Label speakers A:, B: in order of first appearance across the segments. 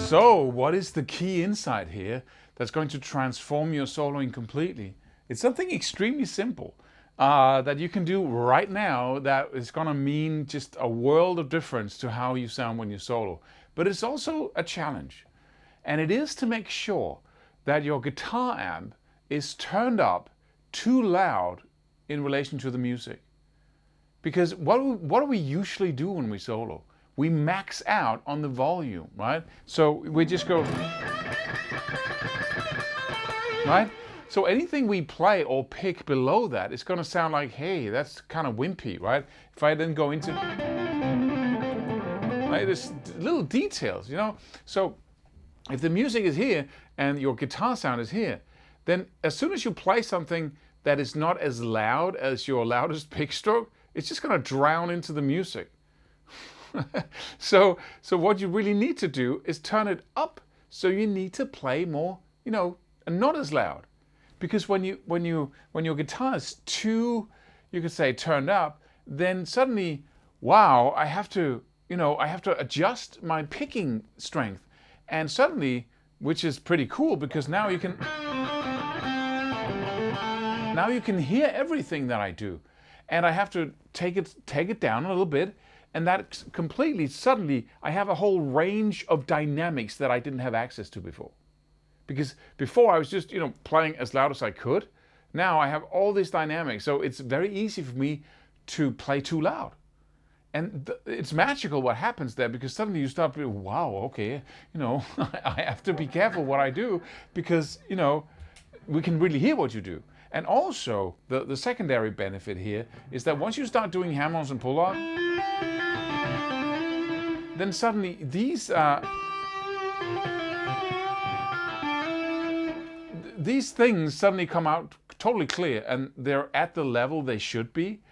A: So, what is the key insight here that's going to transform your soloing completely? It's something extremely simple that you can do right now that is going to mean just a world of difference to how you sound when you solo. But it's also a challenge. And it is to make sure that your guitar amp is turned up too loud in relation to the music. Because what do we usually do when we solo? We max out on the volume, right? So we just go, right? So anything we play or pick below that is going to sound like, hey, that's kind of wimpy, right? If I then go into, right, there's little details, you know? So if the music is here and your guitar sound is here, then as soon as you play something that is not as loud as your loudest pick stroke, it's just going to drown into the music. So what you really need to do is turn it up. So you need to play more, you know, and not as loud. Because when your guitar is too, you could say, turned up, then suddenly, wow, I have to adjust my picking strength. And suddenly, which is pretty cool, because now you can hear everything that I do. And I have to take it down a little bit. And that completely, suddenly, I have a whole range of dynamics that I didn't have access to before. Because before I was just, you know, playing as loud as I could. Now I have all these dynamics. So it's very easy for me to play too loud. And it's magical what happens there, because suddenly you start to, wow, okay, you know, I have to be careful what I do, because, you know, we can really hear what you do. And also, the secondary benefit here is that once you start doing hammer-ons and pull-offs, then suddenly these things suddenly come out totally clear, and they're at the level they should be.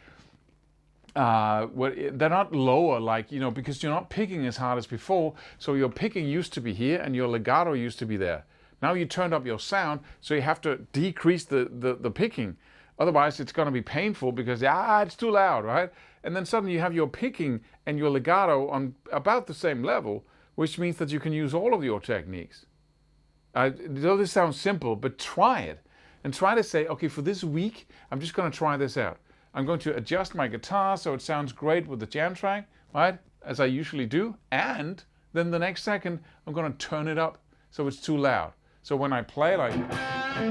A: They're not lower, like, you know, because you're not picking as hard as before. So your picking used to be here and your legato used to be there. Now you turned up your sound, so you have to decrease the picking. Otherwise, it's going to be painful because, it's too loud, right? And then suddenly you have your picking and your legato on about the same level, which means that you can use all of your techniques. Though this sounds simple, but try it. And try to say, okay, for this week, I'm just going to try this out. I'm going to adjust my guitar so it sounds great with the jam track, right? As I usually do. And then the next second, I'm going to turn it up so it's too loud. So when I play, like,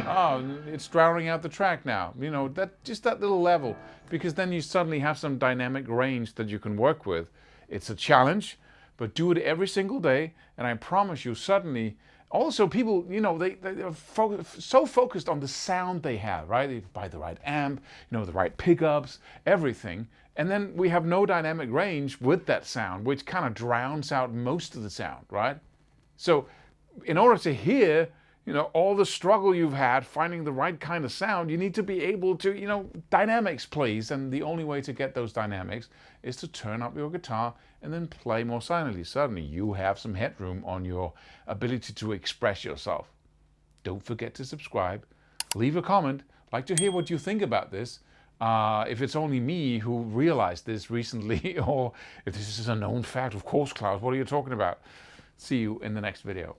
A: oh, it's drowning out the track now. You know, just that little level. Because then you suddenly have some dynamic range that you can work with. It's a challenge, but do it every single day. And I promise you, suddenly, also people, you know, they're so focused on the sound they have, right? They buy the right amp, you know, the right pickups, everything. And then we have no dynamic range with that sound, which kind of drowns out most of the sound, right? So in order to hear, you know, all the struggle you've had finding the right kind of sound, you need to be able to, you know, dynamics, please. And the only way to get those dynamics is to turn up your guitar and then play more silently. Suddenly you have some headroom on your ability to express yourself. Don't forget to subscribe, leave a comment. I'd like to hear what you think about this. If it's only me who realized this recently, or if this is a known fact. Of course, Claus, what are you talking about? See you in the next video.